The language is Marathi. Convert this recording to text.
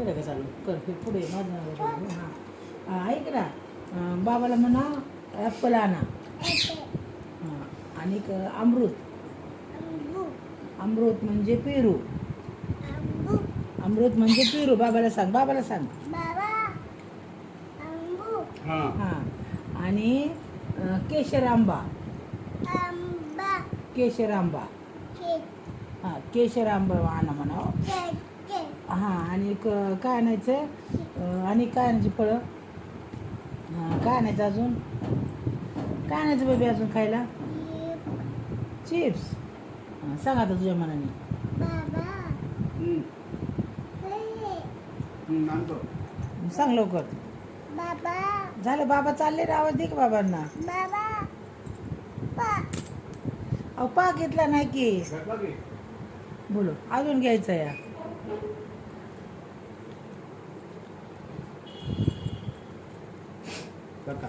केलं का चालू कर हे पुढे माझं हां ऐक ना बाबाला म्हणा ॲपल आणा हां आणि अमृत अमृत म्हणजे पेरू अमृत म्हणजे पेरू बाबाला सांग हां आणि केशर आंबा हां केशर आंबा आणा म्हणा हां आणि काय आणायचं आणि काय आणायची फळं हां काय आणायचं अजून काय आणायचं बेबी अजून खायला चिप्स हां सांग आता तुझ्या मनाने सांग लवकर झालं बाबा चालले रे आवाज दे की बाबांना अहो पा घेतला नाही की बोलो अजून घ्यायचं या काका